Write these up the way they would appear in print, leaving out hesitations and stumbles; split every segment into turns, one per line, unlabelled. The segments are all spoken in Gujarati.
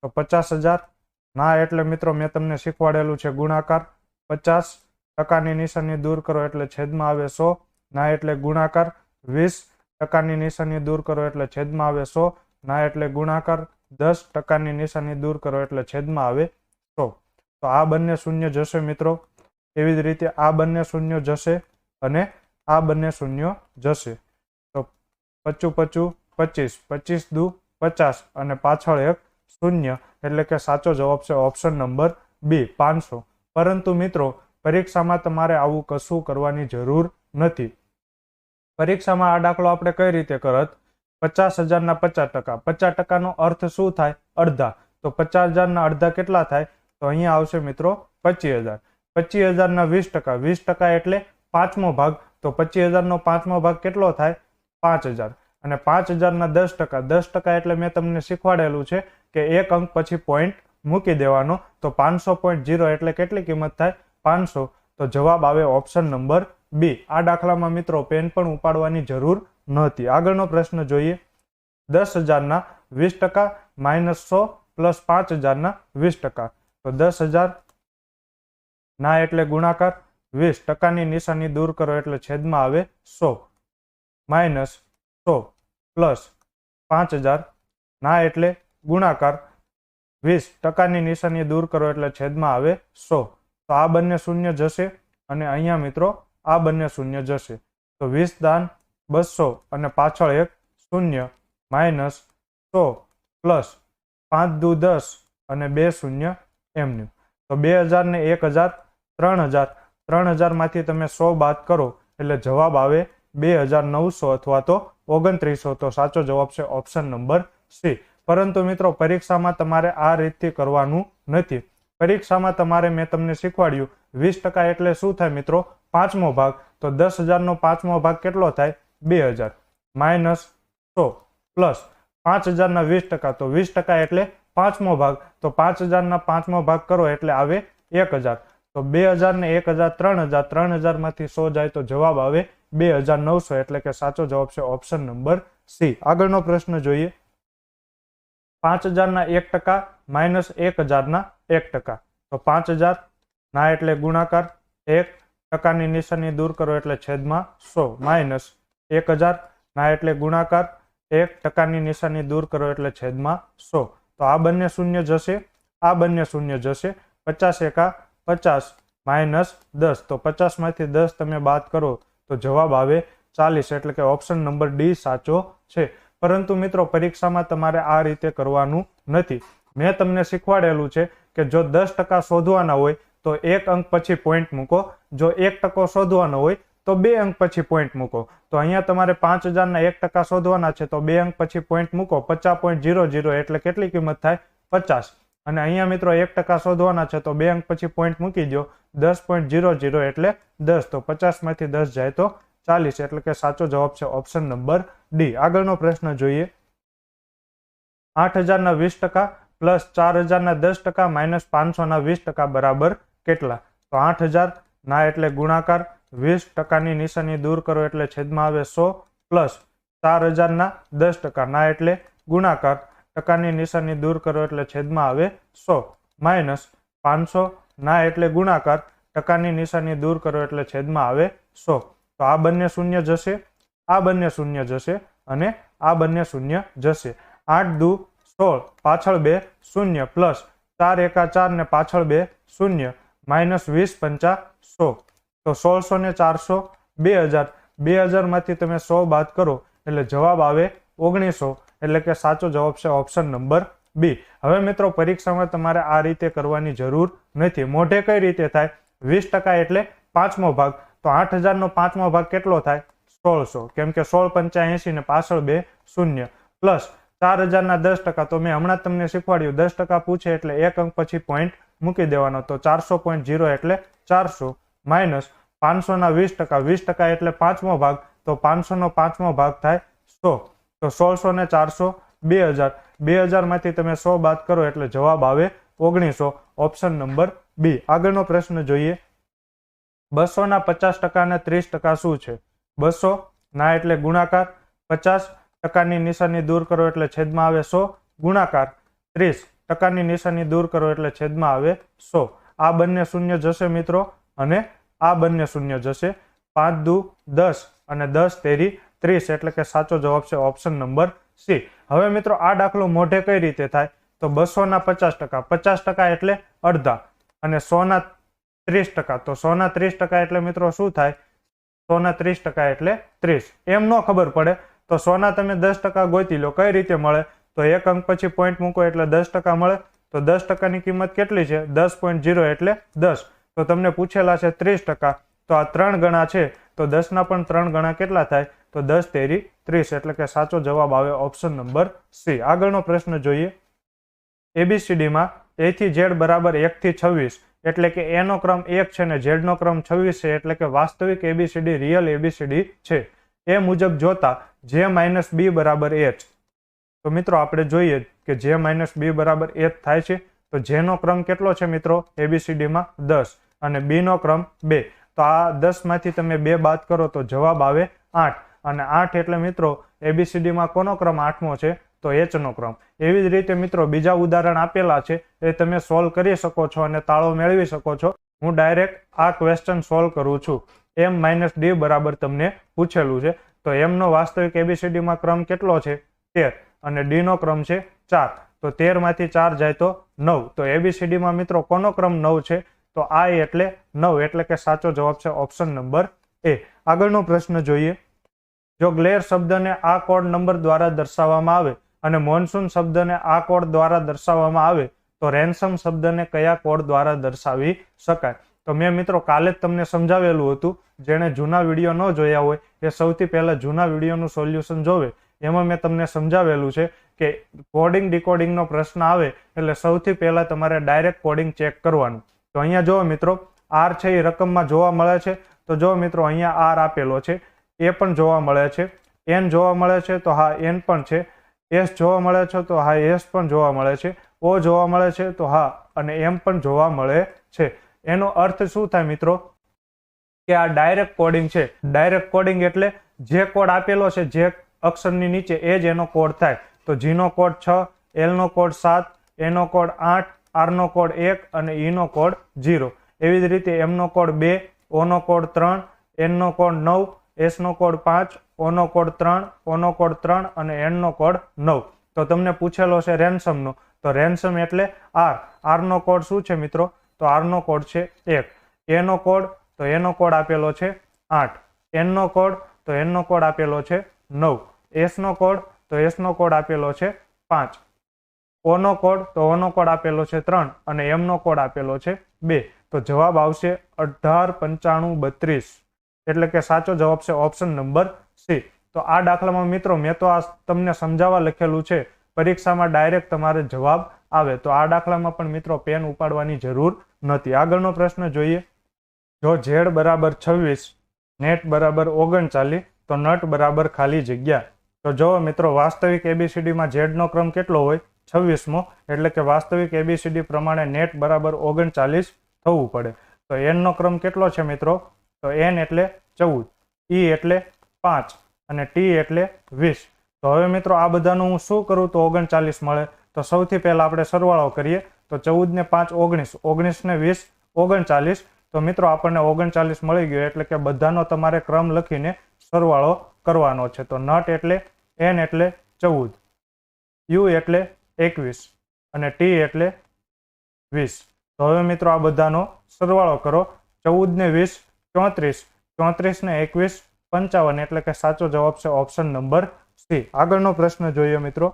તો 50,000 ના એટલે મિત્રો મેં તમને શીખવાડેલું છે ગુણાકાર 50 નિશાની દૂર કરો એટલે છેદમાં આવે 100 ના એટલે ગુણાકાર 20 નિશાની દૂર કરો એટલે છેદમાં આવે 100 ના એટલે ગુણાકાર 10 નિશાની દૂર કરો એટલે છેદમાં આવે 100. તો આ બંને શૂન્ય જશે મિત્રો. એવી જ રીતે આ બંને શૂન્ય જશે અને આ બંને શૂન્ય જશે. તો 55 25 25 દુ 50 અને પાછળ એક શૂન્ય એટલે કે સાચો જવાબ છે ઓપ્શન નંબર બી 500. પરંતુ મિત્રો પરીક્ષામાં તમારે આવું કશું કરવાની જરૂર નથી. પરીક્ષામાં આ દાખલો આપણે કઈ રીતે કરત? 50,000 ના 50%. 50% નો અર્થ શું થાય? અડધા. તો 50,000 ના અડધા કેટલા થાય? તો અહીંયા આવશે મિત્રો 25,000. 25,000 ના 20%. 20% એટલે પાંચમો ભાગ. તો 25,000 નો પાંચમો ભાગ કેટલો થાય? 5,000. અને 5,000 ના 10%. 10% એટલે મેં તમને શીખવાડેલું છે કે એક અંક પછી પોઈન્ટ મૂકી દેવાનો. તો 500.0 એટલે કેટલી કિંમત થાય? 500. તો જવાબ આવે ઓપ્શન નંબર બી. આ દાખલામાં મિત્રો પેન પણ ઉપાડવાની જરૂર નહોતી. આગળનો પ્રશ્ન જોઈએ. 10,000 ના 20% -100 પ્લસ 5,000 ના 20%. તો 10,000 ના એટલે ગુણાકાર 20 ની નિશાની દૂર કરો એટલે છેદમાં આવે 100 -100 પ્લસ 5,000 ના એટલે ગુણાકાર 20 ની નિશાની દૂર કરો એટલે છેદમાં આવે 100. તો આ બંને શૂન્ય જશે અને અહીંયા મિત્રો આ બંને શૂન્ય જશે. તો 20 દાન 200 અને પાછળ એક શૂન્ય -100 પ્લસ 5 દુ 10 અને 2 શૂન્ય એમનું. તો 2,000 ને 1,000 3,000. 3,000 માંથી તમે 100 બાદ કરો એટલે જવાબ આવે 2,900 અથવા તો 2900. તો સાચો જવાબ છે ઓપ્શન નંબર સી. પરંતુ મિત્રો પરીક્ષામાં તમારે આ રીતથી કરવાનું નથી. પરીક્ષામાં તમારે મેં તમને શીખવાડ્યું 20% એટલે શું થાય મિત્રો? પાંચમો ભાગ. તો 10,000 નો પાંચમો ભાગ કેટલો થાય? 2,000 -100 પ્લસ 5,000 ના 20%. તો 20% એટલે પાંચમો ભાગ. તો 5,000 ના પાંચમો ભાગ કરો એટલે આવે 1,000. તો 2,000 ને 1,000 3,000. 3,000 માંથી 100 જાય તો જવાબ આવે 2,900 એટલે કે સાચો જવાબ છે ઓપ્શન નંબર સી. આગળનો પ્રશ્ન જોઈએ. 5,000 ના 1% માઇનસ 1,000 ના 1%. તો 5,000 ના એટલે ગુણાકાર 1 ની નિશાની દૂર કરો એટલે છેદમાં 100 માઇનસ 1,000 ના એટલે ગુણાકાર 1 ની નિશાની દૂર કરો એટલે છેદમાં 100. તો આ બંને શૂન્ય જશે, આ બંને શૂન્ય જશે. 50 એકા 50 માઇનસ 10. તો 50 માંથી 10 તમે બાદ કરો તો જવાબ આવે 40 એટલે કે ઓપ્શન નંબર ડી સાચો છે. પરંતુ મિત્રો પરીક્ષામાં તમારે આ રીતે કરવાનું નથી. મેં તમને શીખવાડેલું છે કે જો 10% શોધવાના હોય તો એક અંક પછી પોઈન્ટ મૂકો. જો 1% શોધવાનો હોય તો 2 અંક પછી પોઈન્ટ મૂકો. તો અહીંયા તમારે 5,000 ના 1% શોધવાના છે તો 2 અંક પછી પોઈન્ટ મૂકો. 50.00 એટલે કેટલી કિંમત થાય? 50. અને અહીંયા મિત્રો 1% શોધવાના છે તો 2 અંક પછી પોઈન્ટ મૂકી દો. 10.00 એટલે 10. તો 50 માંથી 10 જાય તો 40 એટલે કે સાચો જવાબ છે ઓપ્શન નંબર ડી. આગળનો પ્રશ્ન જોઈએ. 8,000 ના 20% પ્લસ 4,000 ના 10% માઇનસ 500 ના 20% બરાબર કેટલા? તો 8,000 ના એટલે ગુણાકાર 20 ની નિશાની દૂર કરો એટલે છેદમાં આવે 100 પ્લસ 4,000 ના 10% ના એટલે ગુણાકાર ટકાની નિશાની દૂર કરો એટલે છેદમાં આવે 100 માઇનસ 500 ના એટલે ગુણાકાર ટકાની નિશાની દૂર કરો એટલે છેદમાં આવે 100. તો આ બંને શૂન્ય જશે, આ બંને શૂન્ય જશે અને આ બંને શૂન્ય જશે. 8 દુ 16 પાછળ 2 શૂન્ય પ્લસ 4 એકા 4 ને પાછળ 2 શૂન્ય માઇનસ 20 પંચા 100. તો 1600 ને 400 2,000. 2,000 માંથી તમે 100 બાદ કરો એટલે જવાબ આવે 1900 એટલે કે સાચો જવાબ છે ઓપ્શન નંબર બી. હવે મિત્રો પરીક્ષામાં તમારે આ રીતે કરવાની જરૂર નથી. મોઢે કઈ રીતે થાય? 20% એટલે પાંચમો ભાગ. તો 8,000 નો પાંચમો ભાગ કેટલો થાય? 1600. કેમ કે 16 પંચા 80 ને પાછળ 2 શૂન્ય પ્લસ 4,000 ના 10%. તો મેં હમણાં તમને શીખવાડ્યું 10% પૂછે એટલે એક અંક પછી પોઈન્ટ મૂકી દેવાનો. તો 400.0 એટલે 400 માઇનસ 500 ના 20%. 20% એટલે પાંચમો ભાગ. તો 500 નો પાંચમો ભાગ થાય 100. તો 1600 ને 400 2,000. 2,000 માંથી તમે 100 બાદ કરો એટલે જવાબ આવે 1900 ઓપ્શન નંબર બી. આગળનો પ્રશ્ન જોઈએ. 200 ના 50% અને 30% શું છે? 200 ના એટલે ગુણાકાર 50 ની નિશાની દૂર કરો એટલે છેદમાં આવે 100 ગુણાકાર 30 ટકાની નિશાની દૂર કરો એટલે છેદમાં આવે 100. આ બંને શૂન્ય જશે મિત્રો અને આ બંને શૂન્ય જશે. 5 દુ 10 અને 10 તેરી 30 એટલે કે સાચો જવાબ છે ઓપ્શન નંબર સી. હવે મિત્રો આ દાખલો મોઢે કઈ રીતે થાય તો 200 ના 50%. 50% એટલે અડધા અને 100 ના 30%. તો 100 ના 30% એટલે મિત્રો શું થાય 100 ના 30% એટલે 30. એમ ન ખબર પડે તો 100 ના તમે 10% ગોતી લો. કઈ રીતે મળે તો એક અંક પછી પોઈન્ટ મૂકો એટલે 10% મળે. તો 10%ની કિંમત કેટલી છે 10.0 એટલે 10. તો તમને પૂછેલા છે 30%. તો આ 3 ગણા છે તો 10 ના પણ 3 ગણા કેટલા થાય તો 10 તેરી 30 એટલે કે સાચો જવાબ આવે ઓપ્શન નંબર સી. આગળનો પ્રશ્ન જોઈએ. એબીસીડીમાં એ થી ઝેડ બરાબર 1 થી 26 એટલે કે એ નો ક્રમ 1 છે ને ઝેડ નો ક્રમ 26 છે એટલે કે વાસ્તવિક એબીસીડી રિયલ એબીસીડી છે. એ મુજબ જોતા જે માઇનસ બી બરાબર એચ. તો મિત્રો આપણે જોઈએ કે જે માઇનસ બી બરાબર એચ થાય છે તો જેનો ક્રમ કેટલો છે મિત્રો એબીસીડીમાં 10 અને બી નો ક્રમ 2. તો આ 10 માંથી તમે 2 બાદ કરો તો જવાબ આવે 8 અને 8 એટલે મિત્રો એબીસીડીમાં કોનો ક્રમ 8મો છે તો એચ નો ક્રમ. એવી જ રીતે મિત્રો બીજા ઉદાહરણ આપેલા છે એ તમે સોલ્વ કરી શકો છો અને તાળો મેળવી શકો છો. હું ડાયરેક્ટ આ ક્વેશ્ચન સોલ્વ કરું છું. m માઇનસ ડી બરાબર તમને પૂછેલું છે તો m નો વાસ્તવિક એબીસીડીમાં ક્રમ કેટલો છે 13 અને ડી નો ક્રમ છે 4. તો 13 માંથી 4 જાય તો 9. તો એબીસીડીમાં મિત્રો કોનો ક્રમ 9 છે તો I એટલે 9 એટલે કે સાચો જવાબ છે ઓપ્શન નંબર એ. આગળનો પ્રશ્ન જોઈએ. જો ગ્લેર શબ્દને આ કોડ નંબર દ્વારા દર્શાવવામાં આવે અને મોન્સૂન શબ્દને આ કોડ દ્વારા દર્શાવવામાં આવે તો રેન્સમ શબ્દને કયા કોડ દ્વારા દર્શાવી શકાય. તો મેં મિત્રો કાલે જ તમને સમજાવેલું હતું. જેણે જૂના વિડીયો ન જોયા હોય એ સૌથી પહેલા જૂના વિડીયોનું સોલ્યુશન જોવે. એમાં મેં તમને સમજાવેલું છે કે કોડિંગ ડિકોડિંગનો પ્રશ્ન આવે એટલે સૌથી પહેલા તમારે ડાયરેક્ટ કોડિંગ ચેક કરવાનું. તો અહીંયા જો મિત્રો આર છે એ રકમમાં જોવા મળે છે. તો જો મિત્રો અહીંયા આર આપેલો છે એ પણ જોવા મળે છે. એન જોવા મળે છે તો હા એન પણ છે. એસ જોવા મળે છે તો હા એસ પણ જોવા મળે છે. ઓ જોવા મળે છે તો હા અને એમ પણ જોવા મળે છે. એનો અર્થ શું થાય મિત્રો કે આ ડાયરેક્ટ કોડિંગ છે. ડાયરેક્ટ કોડિંગ એટલે જે કોડ આપેલો છે જે અક્ષરની નીચે એ જ એનો કોડ થાય. તો જી નો કોડ 6, એલ નો કોડ 7, એ નો કોડ 8, આર નો કોડ 1 અને ઈ નો કોડ 0. એવી જ રીતે એમ નો કોડ 2, ઓ નો કોડ 3, એન નો કોડ 9, એસ નો કોડ 5, ઓ નો કોડ 3, ઓ નો કોડ 3 અને એન નો કોડ 9. તો તમને પૂછેલો છે રેન્સમનો તો રેન્સમ એટલે આર. આર નો કોડ શું છે મિત્રો તો આર નો કોડ છે 1. એ નો કોડ તો એનો કોડ આપેલો છે 8. એન નો કોડ તો એન નો કોડ આપેલો છે 9. એસ નો કોડ તો એસ નો કોડ આપેલો છે 5. ઓ નો કોડ તો ઓ નો કોડ આપેલો છે 3 અને એમ નો કોડ આપેલો છે 2. તો જવાબ આવશે 18, 95, 32 એટલે કે સાચો જવાબ છે ઓપ્શન નંબર સી. તો આ દાખલામાં મિત્રો મેં તો આ તમને સમજાવવા લખેલું છે. પરીક્ષામાં ડાયરેક્ટ તમારે જવાબ આવે. તો આ દાખલામાં પણ મિત્રો પેન ઉપાડવાની જરૂર નથી. આગળનો પ્રશ્ન જોઈએ. જો ઝેડ બરાબર 26, નેટ બરાબર 39 તો નટ બરાબર ખાલી જગ્યા. તો જો મિત્રો વાસ્તવિક એબીસીડીમાં ઝેડનો ક્રમ કેટલો હોય 26મો એટલે કે વાસ્તવિક એબીસીડી પ્રમાણે નેટ બરાબર 39 થવું પડે. તો એન નો ક્રમ કેટલો છે મિત્રો તો એન એટલે 14, ઈ એટલે 5 અને ટી એટલે 20. તો હવે મિત્રો આ બધાનું હું શું કરું તો 39 મળે. તો સૌથી પહેલા આપણે સરવાળો કરીએ. તો 14 ને 5 19, 19 ને 20 39. તો મિત્રો આપણને 39 મળી ગયો એટલે કે બધાનો તમારે ક્રમ લખીને સરવાળો કરવાનો છે. તો નટ એટલે એન એટલે 14, યુ એટલે 21 અને ટી એટલે 20. તો હવે મિત્રો આ બધાનો સરવાળો કરો. 14 ને 20 34, 34 ને 21 55 એટલે કે સાચો જવાબ છે ઓપ્શન નંબર સી. આગળનો પ્રશ્ન જોઈએ મિત્રો.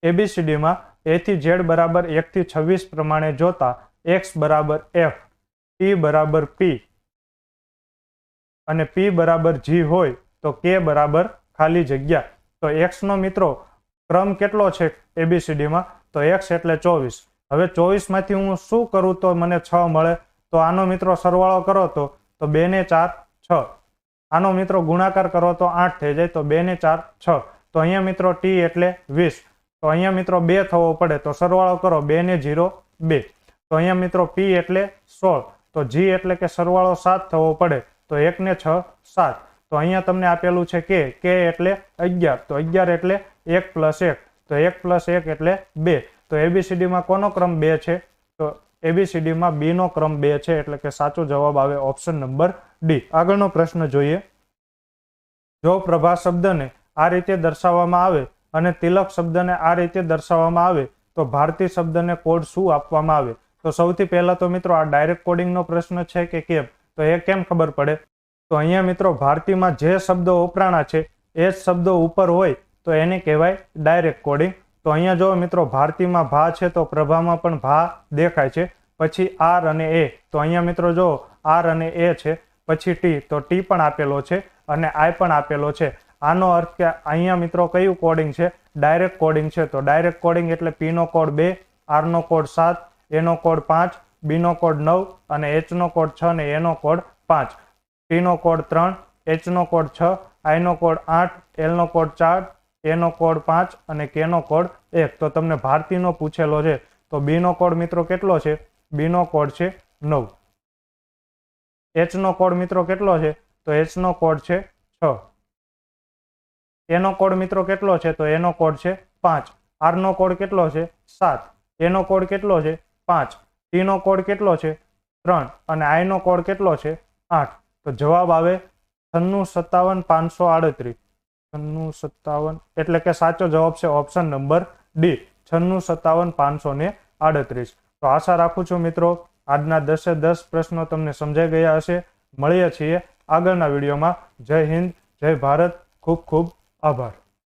એબીસીડીમાં એ થી ઝેડ બરાબર 1 થી 26 પ્રમાણે જોતા એક્સ બરાબર એફ, ટી બરાબર પી અને પી બરાબર જી હોય તો કે બરાબર ખાલી જગ્યા. તો એક્સ નો મિત્રો ક્રમ કેટલો છે એબીસીડીમાં તો એક્સ એટલે 24. હવે 24 માંથી હું શું કરું તો મને 6 મળે. તો આનો મિત્રો સરવાળો કરો તો 2 ને 4 6. આનો મિત્રો ગુણાકાર કરો તો 8 થઈ જાય. તો 2 ને 4 6. તો અહીંયા મિત્રો ટી એટલે 20. તો અહીંયા મિત્રો 2 થવો પડે. તો સરવાળો કરો 2 ને 0 2. તો અહીંયા મિત્રો પી એટલે 16. તો જી એટલે કે સરવાળો 7 થવો પડે. તો 1 ને 6 7. તો અહીંયા તમને આપેલું છે કે એટલે 11. તો 11 એટલે 1 + 1. તો 1 + 1 એટલે 2. તો એબીસીડીમાં કોનો ક્રમ 2 છે? તો એબીસીડીમાં બી નો ક્રમ 2 છે, એટલે કે સાચો જવાબ આવે ઓપ્શન નંબર ડી. આગળનો પ્રશ્ન જોઈએ. જો પ્રભા શબ્દને આ રીતે દર્શાવવામાં આવે અને તિલક શબ્દને આ રીતે દર્શાવવામાં આવે તો ભારતી શબ્દને કોડ શું આપવામાં આવે? તો સૌથી પહેલા તો મિત્રો આ ડાયરેક્ટ કોડિંગનો પ્રશ્ન છે કે કેમ? તો એ કેમ ખબર પડે? તો અહીંયા મિત્રો ભારતીમાં જે શબ્દો વપરાણા છે એ જ શબ્દો ઉપર હોય તો એને કહેવાય ડાયરેક્ટ કોડિંગ. તો અહીંયા જો મિત્રો ભારતીમાં ભા છે તો પ્રભામાં પણ ભા દેખાય છે. પછી આર અને એ, તો અહીંયા મિત્રો જો આર અને એ છે. પછી ટી, તો ટી પણ આપેલો છે અને આઈ પણ આપેલો છે. આનો અર્થ કે અહીંયા મિત્રો કયું કોડિંગ છે? ડાયરેક્ટ કોડિંગ છે. તો ડાયરેક્ટ કોડિંગ એટલે પી નો કોડ 2, આર નો કોડ 7, એ નો કોડ 5, બી નો કોડ 9 અને એચ નો કોડ 6 અને એ નો કોડ 5, ટી નો કોડ 3, એચ નો કોડ 6, આઈ નો કોડ 8, એલ નો કોડ 4, એ નો કોડ 5 અને કે નો કોડ 1. તો તમને ભારતીનો પૂછેલો છે તો બી નો કોડ મિત્રો કેટલો છે? બી નો કોડ છે 9. એચ નો કોડ મિત્રો કેટલો છે? તો એચ નો કોડ છે 6. એનો કોડ મિત્રો કેટલો છે? તો એનો કોડ છે 5. આર નો કોડ કેટલો છે? 7. એનો કોડ કેટલો છે? 5. ટી નો કોડ કેટલો છે? 3 અને આઈ નો કોડ કેટલો છે? 8. તો જવાબ આવે 96538. 957 એટલે કે સાચો જવાબ છે ઓપ્શન નંબર ડી, 96538. તો આશા રાખું છું મિત્રો આજના 10 પ્રશ્નો તમને સમજાઈ ગયા હશે. મળીએ છીએ આગળના વિડીયોમાં. જય હિન્દ, જય ભારત. ખૂબ ખૂબ આભાર.